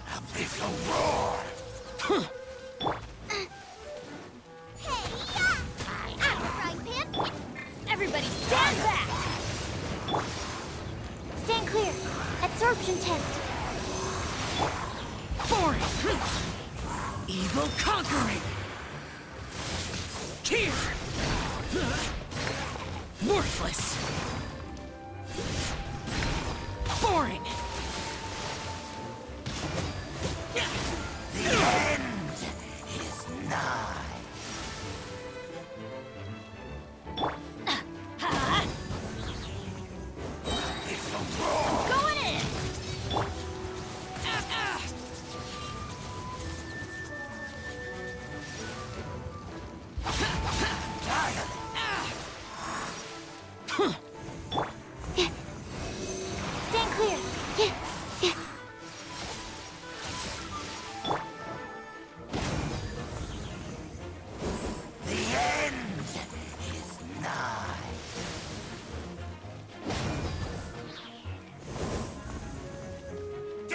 Speaker 5: Abyssal roar!
Speaker 4: Everybody stand back!
Speaker 2: Stand clear. Absorption test.
Speaker 7: Foreign! Evil conquering! Here! Worthless! Foreign!
Speaker 5: The end is nigh.
Speaker 4: Going in!
Speaker 2: Stand clear.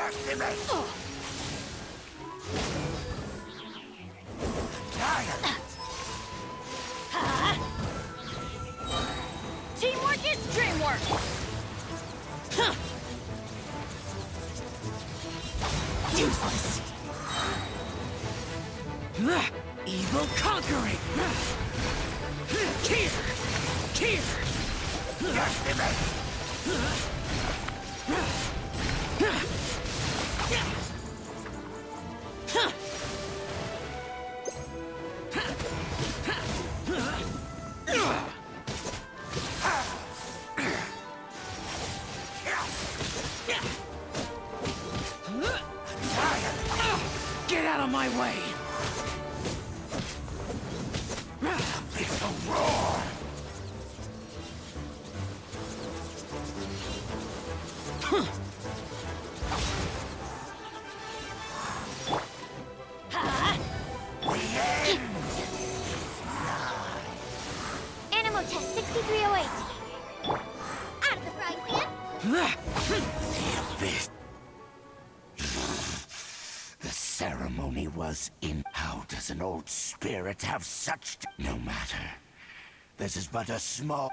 Speaker 5: Decimate!
Speaker 4: Teamwork is dreamwork!
Speaker 7: Useless! Evil conquering! Here! Here! Get out of my way!
Speaker 5: It's a roar!
Speaker 2: Animal test 6308. Out of the frying pan.
Speaker 5: The abyss. The ceremony was in. How does an old spirit have such? No matter. This is but a small.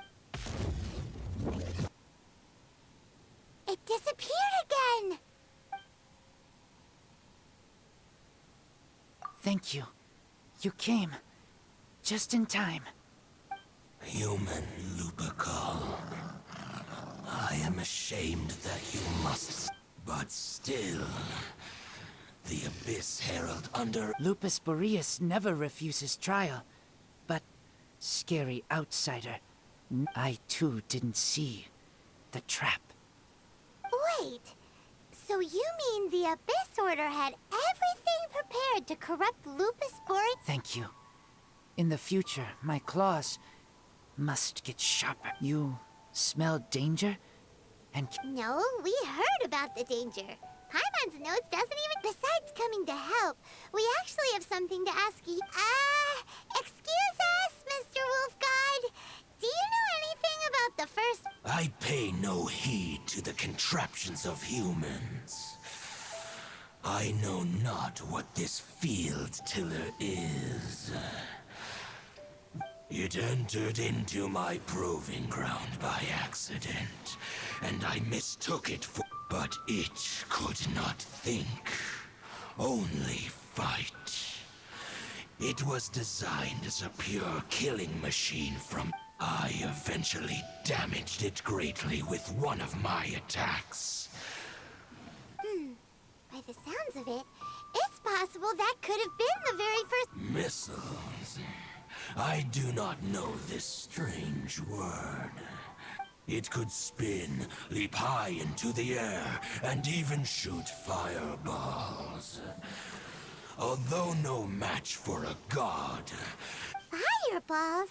Speaker 2: It disappeared again.
Speaker 7: Thank you. You came. Just in time.
Speaker 5: Human Lupercal. I am ashamed that you must. But still. The Abyss Herald under.
Speaker 7: Lupus Boreas never refuses trial. But, scary outsider, I too didn't see the trap.
Speaker 2: Wait. So you mean the Abyss Order had everything prepared to corrupt Lupus Boreas?
Speaker 7: Thank you. In the future, my claws must get sharper. You smell danger? And
Speaker 2: No, we heard about the danger. Paimon's notes doesn't even... Besides coming to help, we actually have something to ask you. Excuse us, Mr. Wolf Guide. Do you know anything about the first...
Speaker 5: I pay no heed to the contraptions of humans. I know not what this field tiller is. It entered into my proving ground by accident, and I mistook it for... But it could not think, only fight. It was designed as a pure killing machine from... I eventually damaged it greatly with one of my attacks.
Speaker 2: By the sounds of it, it's possible that could have been the very first...
Speaker 5: Missiles. I do not know this strange word. It could spin, leap high into the air, and even shoot fireballs. Although no match for a god.
Speaker 2: Fireballs?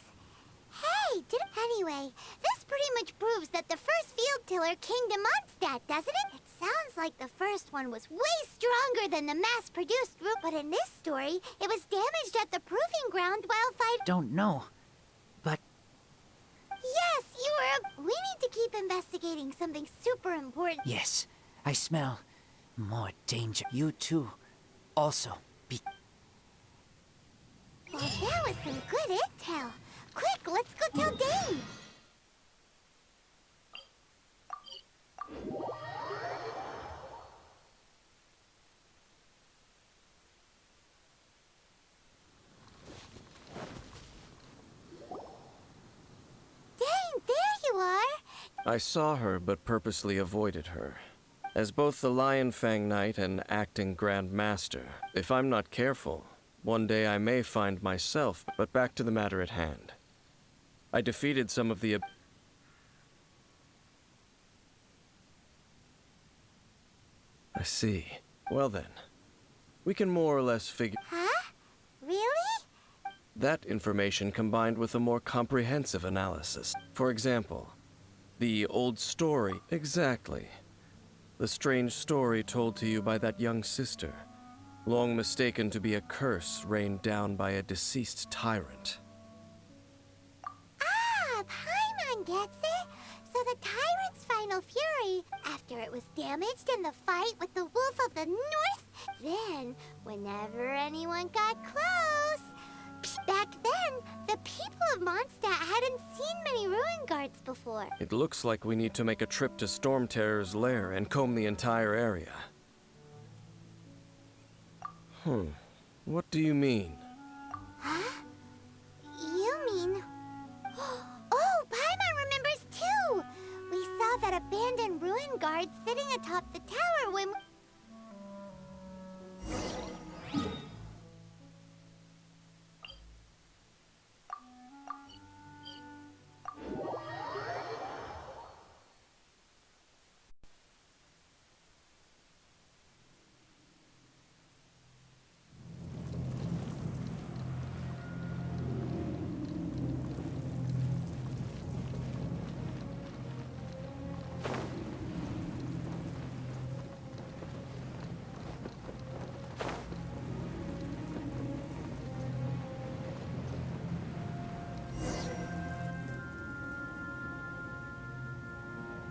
Speaker 2: Hey, Anyway, this pretty much proves that the first field tiller came to Mondstadt, doesn't it? It sounds like the first one was way stronger than the mass-produced route, but in this story, it was damaged at the proving ground while fighting...
Speaker 7: Don't know, but...
Speaker 2: Yes, you were... We need to keep investigating something super important.
Speaker 7: Yes, I smell more danger. You too. Also, be...
Speaker 2: Well, that was some good intel. Quick, let's go tell Dane. Dane, there you are.
Speaker 6: I saw her, but purposely avoided her. As both the Lion Fang Knight and acting Grand Master, if I'm not careful, one day I may find myself. But back to the matter at hand. I defeated some of the... I see. Well then, we can more or less figure...
Speaker 2: Huh? Really?
Speaker 6: That information combined with a more comprehensive analysis. For example, the old story. Exactly. The strange story told to you by that young sister, long mistaken to be a curse rained down by a deceased tyrant.
Speaker 2: Ah, Paimon gets it. So the tyrant's final fury, after after it was damaged in the fight with the Wolf of the North. Then, whenever anyone got close, back then, the people of Mondstadt hadn't seen many ruin guards before.
Speaker 6: It looks like we need to make a trip to Storm Terror's lair and comb the entire area. What do you mean?
Speaker 2: Huh? You mean... Oh, Paimon remembers too! We saw that abandoned ruin guard sitting atop the tower when...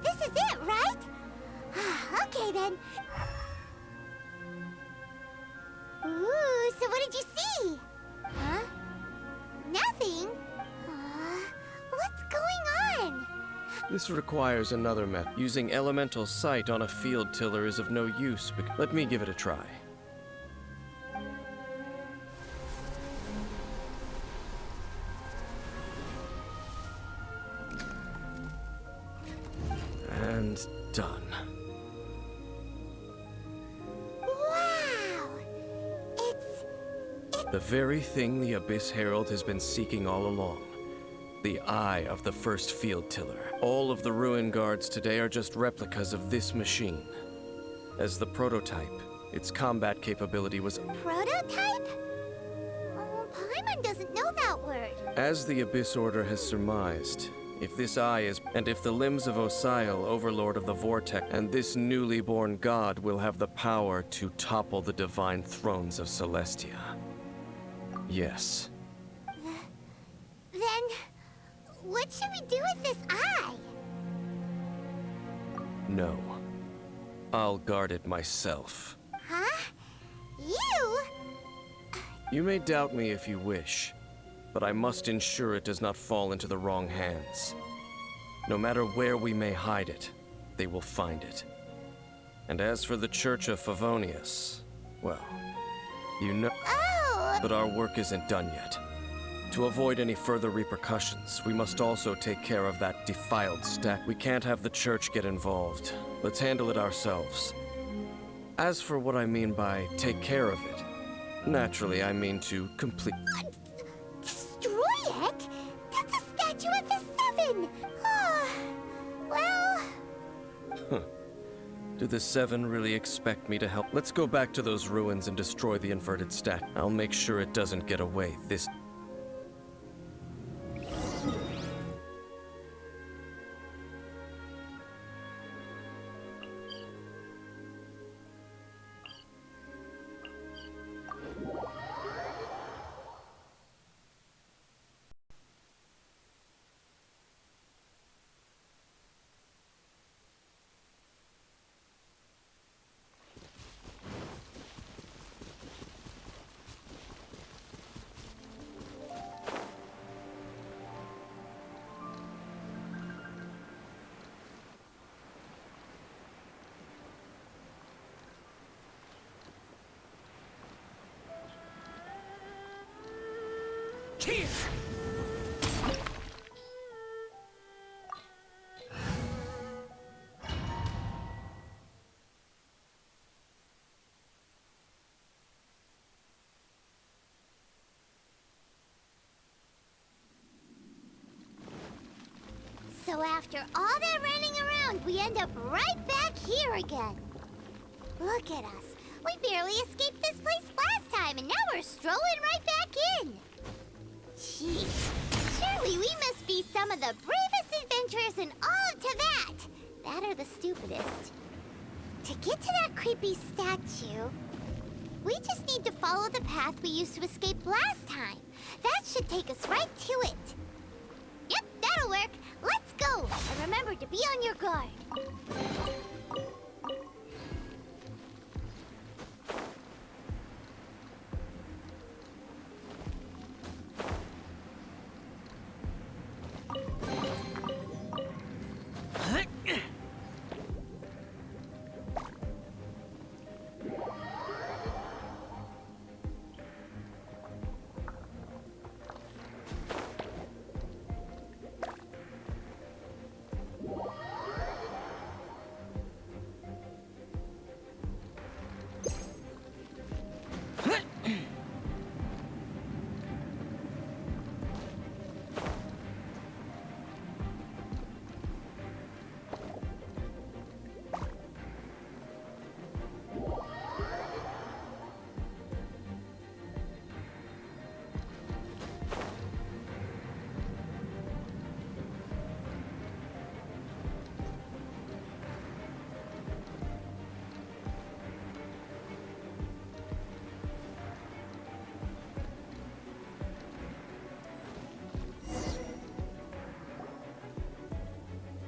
Speaker 2: This is it, right? Okay then. Ooh, so what did you see? Huh? Nothing? What's going on?
Speaker 6: This requires another method. Using elemental sight on a field tiller is of no use. Let me give it a try. And done.
Speaker 2: Wow! It's
Speaker 6: the very thing the Abyss Herald has been seeking all along. The eye of the first field tiller. All of the ruin guards today are just replicas of this machine. As the prototype, its combat capability was...
Speaker 2: Prototype? Oh, Paimon doesn't know that word.
Speaker 6: As the Abyss Order has surmised, if this eye is... and if the limbs of Osiel, Overlord of the Vortex, and this newly born god will have the power to topple the divine thrones of Celestia. Yes.
Speaker 2: Then, what should we do with this eye?
Speaker 6: No. I'll guard it myself.
Speaker 2: Huh? You?
Speaker 6: You may doubt me if you wish, but I must ensure it does not fall into the wrong hands. No matter where we may hide it, they will find it. And as for the Church of Favonius, well, you know...
Speaker 2: Oh!
Speaker 6: But our work isn't done yet. To avoid any further repercussions, we must also take care of that defiled stack. We can't have the Church get involved. Let's handle it ourselves. As for what I mean by take care of it, naturally I mean to complete...
Speaker 2: Destroy it? That's a statue of the Seven! Well...
Speaker 6: Do the Seven really expect me to help? Let's go back to those ruins and destroy the inverted statue. I'll make sure it doesn't get away this...
Speaker 2: So after all that running around, we end up right back here again. Look at us. We barely escaped this place last time, and now we're strolling right back in. Jeez. Surely we must be some of the bravest adventurers in all of Teyvat. That or the stupidest. To get to that creepy statue, we just need to follow the path we used to escape last time. That should take us right to it. Yep, that'll work. Let's go. And remember to be on your guard.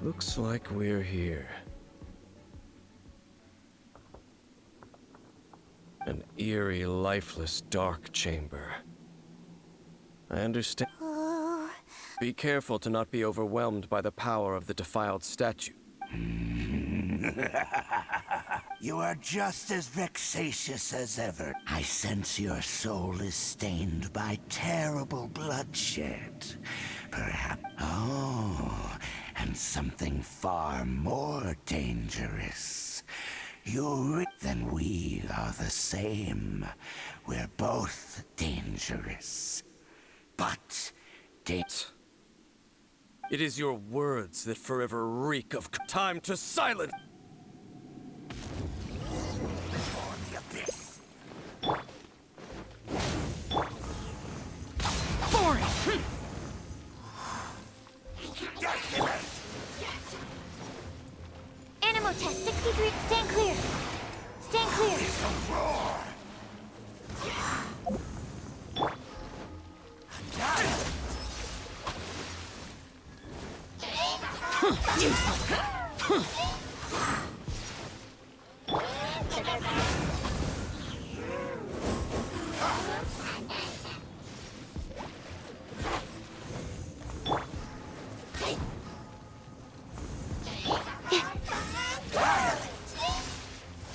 Speaker 6: Looks like we're here. An eerie, lifeless, dark chamber. I understand.
Speaker 2: Oh,
Speaker 6: Be careful to not be overwhelmed by the power of the defiled statue.
Speaker 5: You are just as vexatious as ever. I sense your soul is stained by terrible bloodshed. Perhaps... Oh, and something far more dangerous. Then we are the same. We're both dangerous. But...
Speaker 6: It is your words that forever reek of time to silence.
Speaker 5: On the abyss.
Speaker 7: Foreign!
Speaker 2: Animal test 63. Stand clear. Stand clear.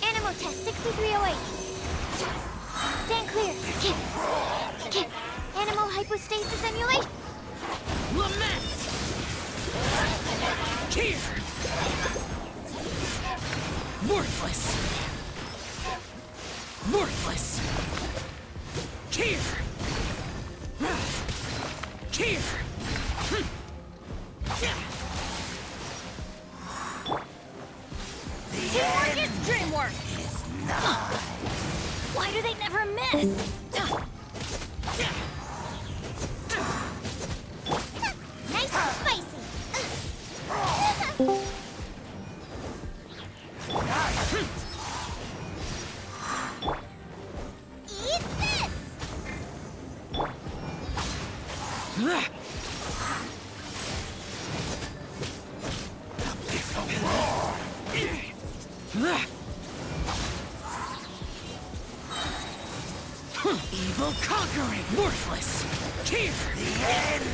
Speaker 2: Animal test 6308. Stand clear. Animal hypostasis emulation.
Speaker 7: Lament! Here! Worthless! Worthless! Here! Here!
Speaker 4: Teamwork is dreamwork! Why do they never miss?
Speaker 2: Nice and spicy. Eat this.
Speaker 7: Evil conquering! Worthless! Here!
Speaker 5: The end!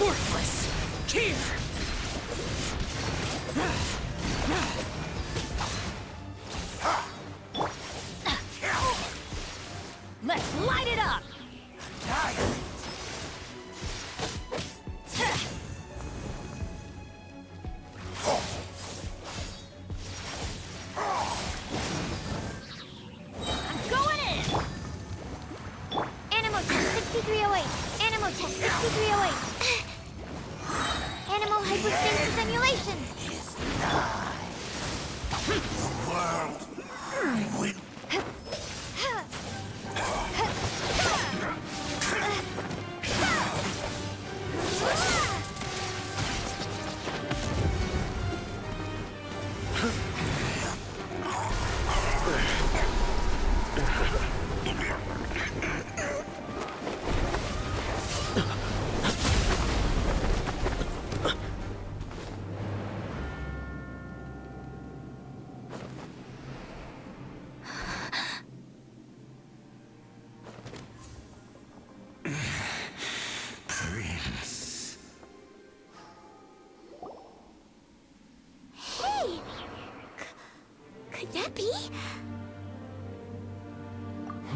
Speaker 7: Worthless! Here!
Speaker 4: Let's light it up! I'm going in!
Speaker 2: Animal test 6308. Animal test 6308. Animal hypostasis emulation.
Speaker 5: World will...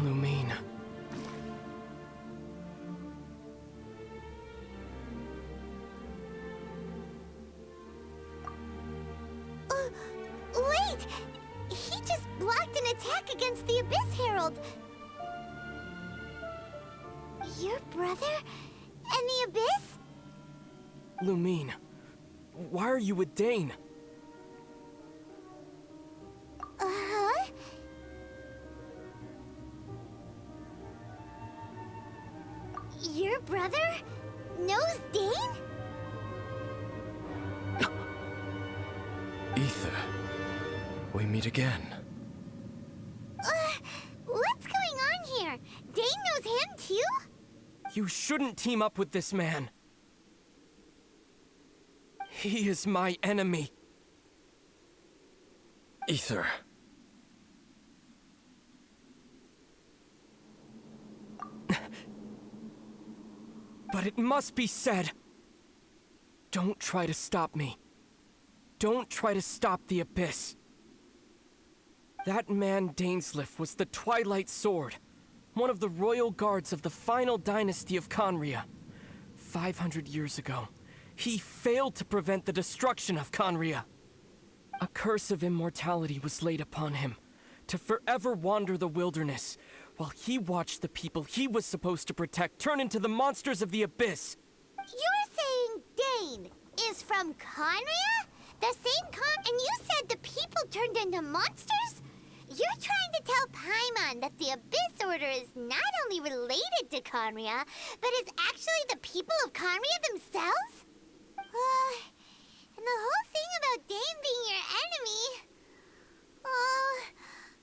Speaker 11: Lumine.
Speaker 2: Wait! He just blocked an attack against the Abyss Herald! Your brother? And the Abyss?
Speaker 11: Lumine, why are you with Dane?
Speaker 2: Uh-huh? Your brother knows Dane?
Speaker 6: Ether, we meet again.
Speaker 2: What's going on here? Dane knows him too?
Speaker 11: You shouldn't team up with this man. He is my enemy.
Speaker 6: Ether.
Speaker 11: But it must be said. Don't try to stop me. Don't try to stop the Abyss. That man Dainsleif was the Twilight Sword, one of the royal guards of the final dynasty of Conria. 500 years ago, he failed to prevent the destruction of Conria. A curse of immortality was laid upon him, to forever wander the wilderness, while he watched the people he was supposed to protect turn into the monsters of the Abyss.
Speaker 2: You're saying Dane is from Conria? The same and you said the people turned into monsters? You're trying to tell Paimon that the Abyss Order is not only related to Conria, but is actually the people of Conria themselves? And the whole thing about Dane being your enemy...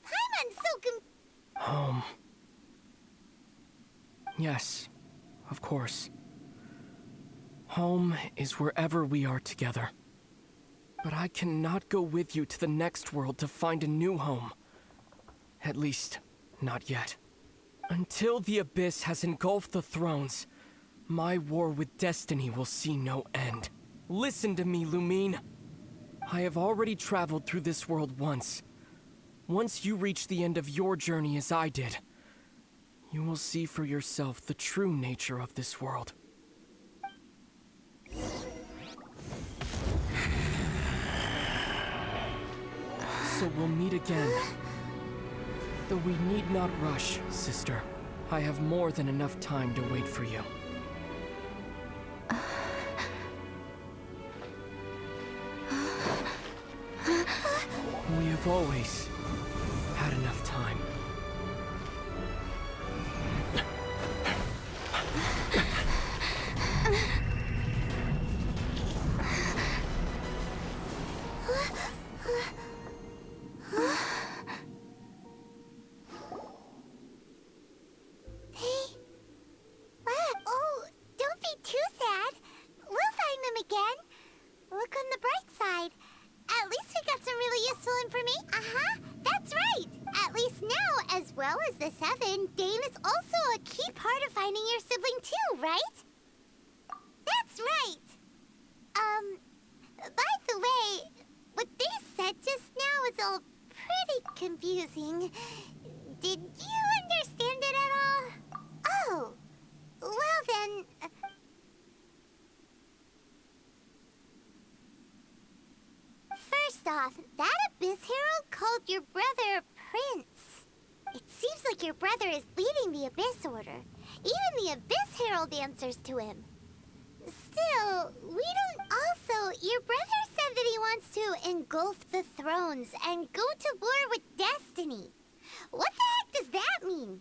Speaker 2: Paimon's so
Speaker 11: Home. Yes, of course. Home is wherever we are together. But I cannot go with you to the next world to find a new home. At least, not yet. Until the Abyss has engulfed the thrones, my war with destiny will see no end. Listen to me, Lumine. I have already traveled through this world once. Once you reach the end of your journey as I did, you will see for yourself the true nature of this world. So we'll meet again. Though we need not rush, sister. I have more than enough time to wait for you. We have always had enough time.
Speaker 2: Don't be too sad. We'll find them again. Look on the bright side. At least we got some really useful information. That's right. At least now, as well as the Seven, Dane is also a key part of finding your sibling too, right? That's right. By the way, what they said just now is all pretty confusing. Did you understand it at all? Oh, well then... First off, that Abyss Herald called your brother Prince. It seems like your brother is leading the Abyss Order. Even the Abyss Herald answers to him. Still, we don't also... Your brother said that he wants to engulf the thrones and go to war with destiny. What the heck does that mean?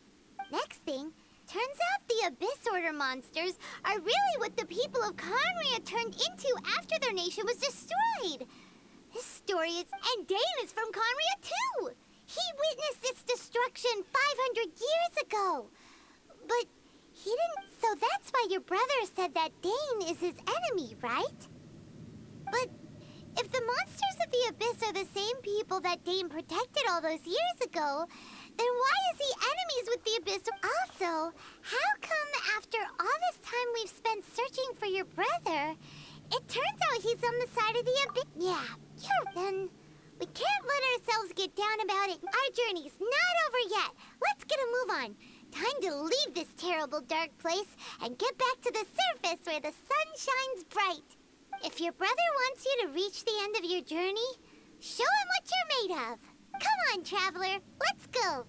Speaker 2: Next thing, turns out the Abyss Order monsters are really what the people of Conria turned into after their nation was destroyed. This story is... And Dane is from Conria too! He witnessed its destruction 500 years ago! But he didn't... So that's why your brother said that Dane is his enemy, right? But if the monsters of the Abyss are the same people that Dane protected all those years ago, then why is he enemies with the Abyss? Also, how come after all this time we've spent searching for your brother, it turns out he's on the side of the Abyss? Yeah, then We can't let ourselves get down about it. Our journey's not over yet. Let's get a move on. Time to leave this terrible dark place and get back to the surface where the sun shines bright. If your brother wants you to reach the end of your journey, show him what you're made of. Come on, traveler. Let's go.